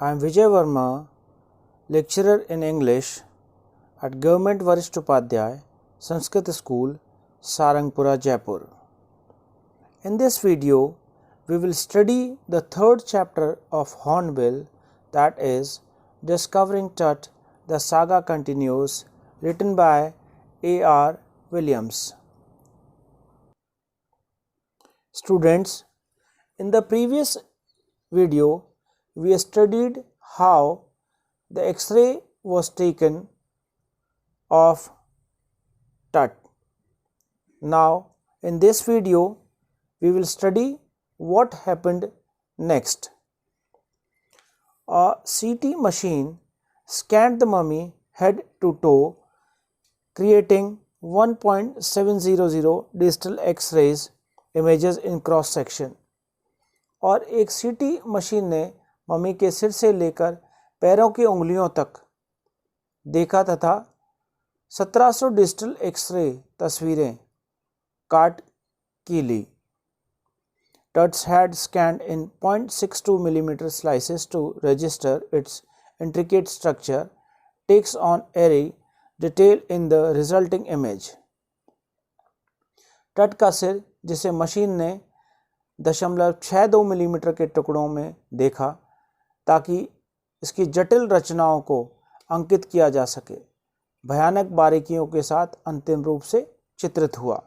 I am Vijay Verma, lecturer in English at Government Varisht Upadhyay Sanskrit School, Sarangpura, Jaipur. In this video, we will study the third chapter of Hornbill, that is, Discovering Tut, the Saga Continues, written by A.R. Williams. Students, in the previous video, we studied how the X-ray was taken of Tut. Now, in this video, we will study what happened next. A CT machine scanned the mummy head to toe, creating 1.700 digital X-rays images in cross section. और एक CT machine ने mummy के सिर से लेकर पैरों की उंगलियों तक देखा तथा 1700 डिजिटल एक्सरे तस्वीरें काट की ली. Tut's had scanned in 0.62 mm slices to register its intricate structure, takes on airy detail in the resulting image. Tut का सिर, जिसे मशीन ने 0.62 मिलीमीटर के टुकड़ों में देखा ताकि इसकी जटिल रचनाओं को अंकित किया जा सके, भयानक बारीकियों के साथ अंतिम रूप से चित्रित हुआ.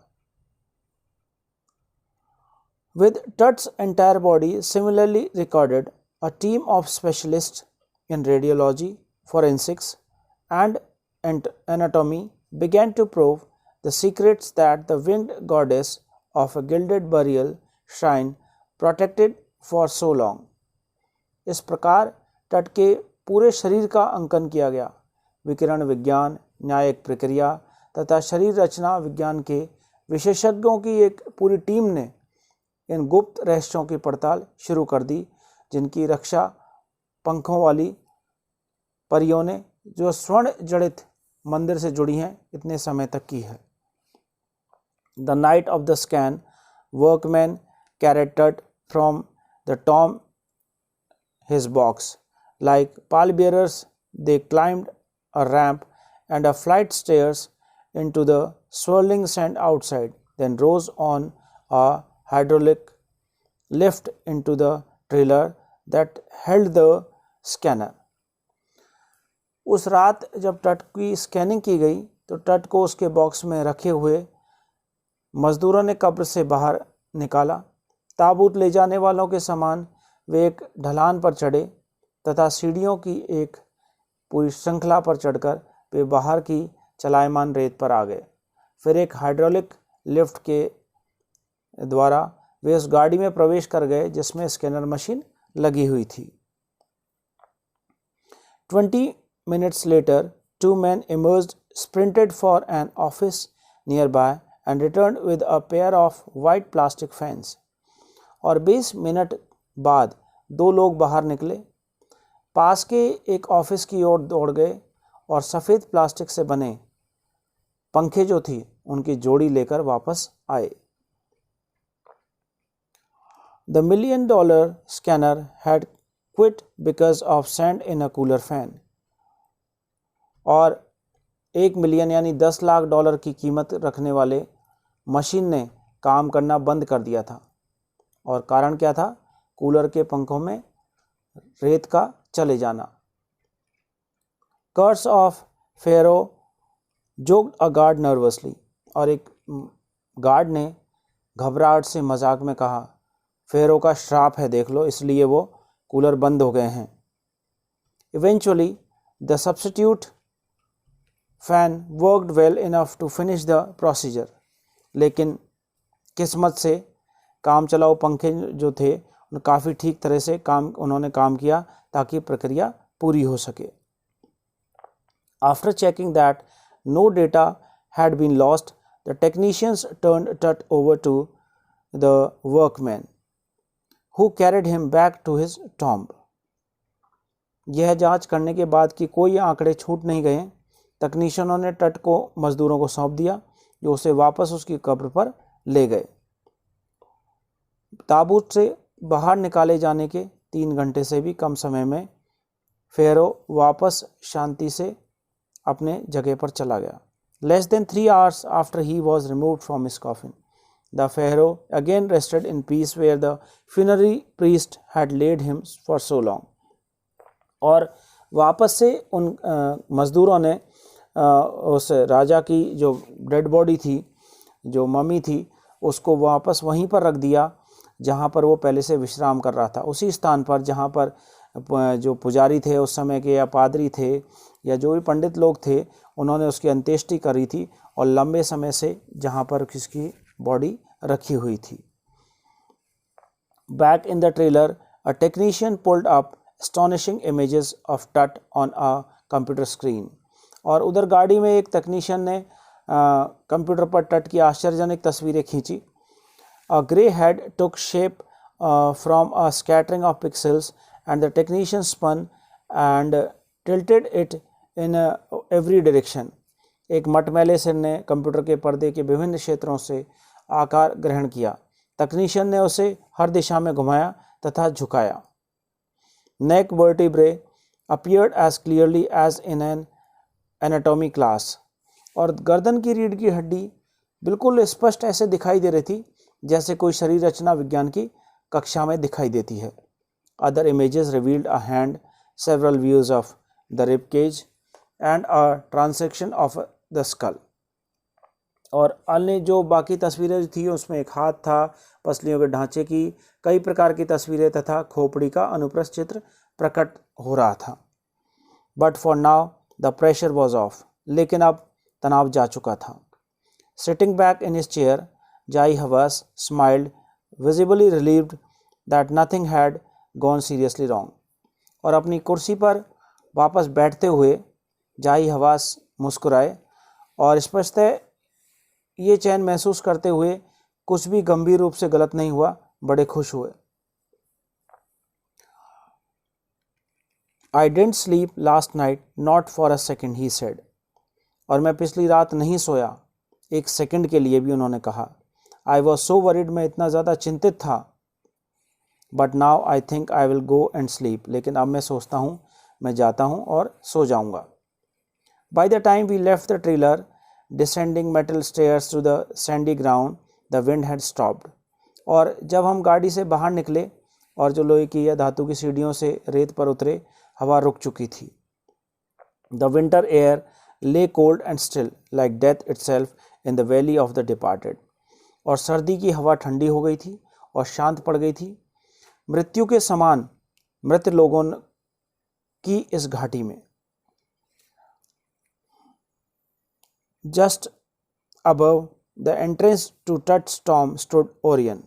With Tut's entire body similarly recorded, a team of specialists in radiology, forensics, and anatomy began to probe the secrets that the winged goddess of a gilded burial shrine protected for so long. इस प्रकार तट के पूरे शरीर का अंकन किया गया. विकिरण विज्ञान, न्यायिक प्रक्रिया तथा शरीर रचना विज्ञान के विशेषज्ञों की एक पूरी टीम ने इन गुप्त रहस्यों की पड़ताल शुरू कर दी, जिनकी रक्षा पंखों वाली परियों ने, जो स्वर्ण जड़ित मंदिर से जुड़ी हैं, इतने समय तक की है. The night of the scan, workmen carried Tut from the tomb his box. Like pallbearers, they climbed a ramp and a flight stairs into the swirling sand outside, then rose on a hydraulic lift into the trailer that held the scanner. उस रात जब टट की scanning की गई तो टट को उसके बॉक्स में रखे हुए मजदूरों ने कब्र से बाहर निकाला. ताबूत ले जाने वालों के समान वे एक ढलान पर चढ़े तथा सीढ़ियों की एक पूरी श्रृंखला पर चढ़कर वे बाहर की चलायमान रेत पर आ गए. फिर एक हाइड्रोलिक लिफ्ट के द्वारा वे उस गाड़ी में प्रवेश कर गए जिसमें स्कैनर मशीन लगी हुई थी. 20 minutes later, two men emerged, sprinted for an office nearby and returned with a pair of white plastic fans. और 20 मिनट बाद दो लोग बाहर निकले, पास के एक ऑफिस की ओर दौड़ गए और सफ़ेद प्लास्टिक से बने पंखे जो थी उनकी जोड़ी लेकर वापस आए. The $1 million scanner had quit because of sand in a cooler fan. और 1 मिलियन यानी $10 लाख की कीमत रखने वाले मशीन ने काम करना बंद कर दिया था. और कारण क्या था? कूलर के पंखों में रेत का चले जाना. Curse of pharaoh joked a guard nervously. और एक गार्ड ने घबराहट से मजाक में कहा, फेरो का श्राप है देख लो, इसलिए वो कूलर बंद हो गए हैं. Eventually the substitute fan worked well enough to finish the procedure. लेकिन किस्मत से काम चलाऊ पंखे जो थे काफ़ी ठीक तरह से उन्होंने काम किया ताकि प्रक्रिया पूरी हो सके. After checking that no data had been lost, the technicians turned Tut over to the workmen, who carried him back to his tomb. यह जांच करने के बाद कि कोई आंकड़े छूट नहीं गए, तकनीशियनों ने टट को मजदूरों को सौंप दिया, जो उसे वापस उसकी कब्र पर ले गए. ताबूत से बाहर निकाले जाने के 3 घंटे से भी कम समय में फेरो वापस शांति से अपने जगह पर चला गया। Less than 3 hours after he was removed from his coffin, the pharaoh again rested in peace where the funerary priest had laid him for so long. और वापस से उन मज़दूरों ने उस राजा की जो डेड बॉडी थी, जो मम्मी थी, उसको वापस वहीं पर रख दिया जहाँ पर वो पहले से विश्राम कर रहा था, उसी स्थान पर जहाँ पर जो पुजारी थे उस समय के, या पादरी थे, या जो भी पंडित लोग थे, उन्होंने उसकी अंत्येष्टि करी थी, और लंबे समय से जहाँ पर किसकी बॉडी रखी हुई थी। Back in the trailer, a technician pulled up astonishing images of Tut on a computer screen. और उधर गाड़ी में एक तकनीशियन ने कंप्यूटर पर टट की आश्चर्यजनक तस्वीरें खींची। A grey head took shape from a scattering of pixels and the technician spun and tilted it in every direction. एक मटमैले सिर ने कंप्यूटर के पर्दे के विभिन्न क्षेत्रों से आकार ग्रहण किया। तकनीशियन ने उसे हर दिशा में घुमाया तथा झुकाया। Neck vertebrae appeared as clearly as in an anatomy class. और गर्दन की रीढ़ की हड्डी बिल्कुल स्पष्ट ऐसे दिखाई दे रही थी जैसे कोई शरीर रचना विज्ञान की कक्षा में दिखाई देती है। Other images revealed a hand, several views of the rib cage and a transection of the skull. और अन्य जो बाकी तस्वीरें थी उसमें एक हाथ था, पसलियों के ढांचे की कई प्रकार की तस्वीरें तथा खोपड़ी का अनुप्रस्थ चित्र प्रकट हो रहा था। But for now the pressure was off, लेकिन अब तनाव जा चुका था। Sitting back in his chair, Jai Havas smiled, visibly relieved that nothing had gone seriously wrong. और अपनी कुर्सी पर वापस बैठते हुए जाई हवास मुस्कुराए और स्पष्टतः ये चैन महसूस करते हुए कुछ भी गंभीर रूप से गलत नहीं हुआ, बड़े खुश हुए। I didn't sleep last night, not for a second, he said. और मैं पिछली रात नहीं सोया, एक सेकंड के लिए भी, उन्होंने कहा। I was so worried, मैं इतना ज़्यादा चिंतित था। But now I think I will go and sleep, लेकिन अब मैं सोचता हूँ मैं जाता हूँ और सो जाऊँगा। By the time we left the trailer, descending metal stairs to the sandy ground, the wind had stopped. और जब हम गाड़ी से बाहर निकले और जो लोहे की या धातु की सीढ़ियों से रेत पर उतरे, हवा रुक चुकी थी। The winter air lay cold and still, like death itself in the valley of the departed. और सर्दी की हवा ठंडी हो गई थी और शांत पड़ गई थी, मृत्यु के समान मृत लोगों की इस घाटी में। Just above the entrance to Tut's tomb stood Orion,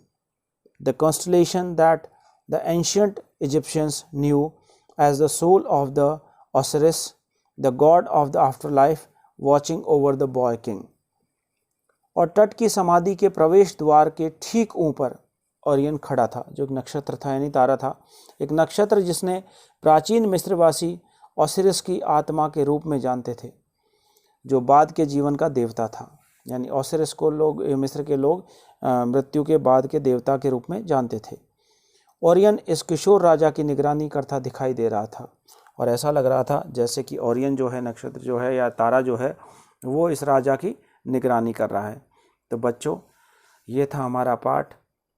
the constellation that the ancient Egyptians knew as the soul of the Osiris, the god of the afterlife, watching over the boy king. और तट की समाधि के प्रवेश द्वार के ठीक ऊपर ओरियन खड़ा था, जो एक नक्षत्र था, यानी तारा था, एक नक्षत्र जिसने प्राचीन मिस्रवासी ओसिरिस की आत्मा के रूप में जानते थे, जो बाद के जीवन का देवता था। यानी ओसिरिस को लोग, मिस्र के लोग मृत्यु के बाद के देवता के रूप में जानते थे। ओरियन इस किशोर राजा की निगरानी करता दिखाई दे रहा था और ऐसा लग रहा था जैसे कि ओरियन जो है, नक्षत्र जो है या तारा जो है, वो इस राजा की निगरानी कर रहा है। तो बच्चों, ये था हमारा पाठ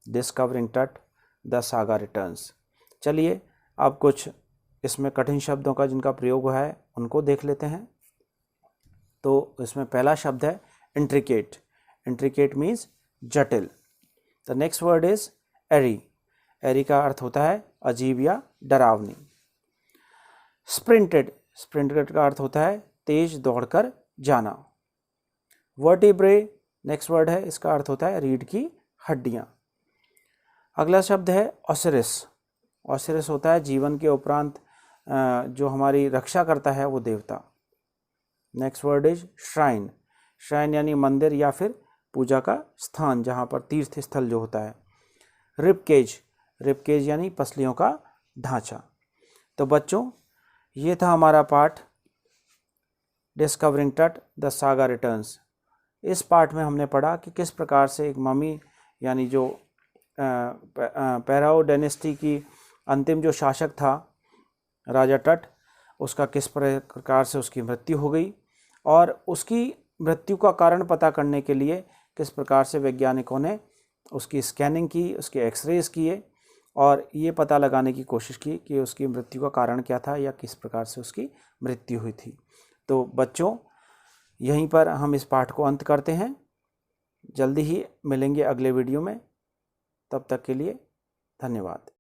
डिस्कवरिंग टट द सागा रिटर्न्स। चलिए अब कुछ इसमें कठिन शब्दों का जिनका प्रयोग हुआ है उनको देख लेते हैं। तो इसमें पहला शब्द है इंट्रिकेट। इंट्रिकेट मीन्स जटिल। द नेक्स्ट वर्ड इज एरी। एरी का अर्थ होता है अजीब या डरावनी। स्प्रिंटेड। स्प्रिंटेड का अर्थ होता है तेज दौड़कर जाना। वर्टिब्रे नेक्स्ट वर्ड है, इसका अर्थ होता है रीढ़ की हड्डियाँ। अगला शब्द है ओसिरिस। ओसिरिस होता है जीवन के उपरांत जो हमारी रक्षा करता है वो देवता। Next word is shrine. Shrine यानी मंदिर या फिर पूजा का स्थान, जहाँ पर तीर्थ स्थल जो होता है। रिबकेज। रिबकेज यानी पसलियों का ढांचा। तो बच्चों, ये था हमारा पाठ डिस्कवरिंग टट द सागा रिटर्न्स। इस पाठ में हमने पढ़ा कि किस प्रकार से एक मम्मी यानी जो पैराओ डायनेस्टी की अंतिम जो शासक था राजा टट, उसका किस प्रकार से उसकी मृत्यु हो गई, और उसकी मृत्यु का कारण पता करने के लिए किस प्रकार से वैज्ञानिकों ने उसकी स्कैनिंग की, उसके एक्सरेज किए और ये पता लगाने की कोशिश की कि उसकी मृत्यु का कारण क्या था या किस प्रकार से उसकी मृत्यु हुई थी। तो बच्चों, यहीं पर हम इस पाठ को अंत करते हैं। जल्दी ही मिलेंगे अगले वीडियो में। तब तक के लिए धन्यवाद।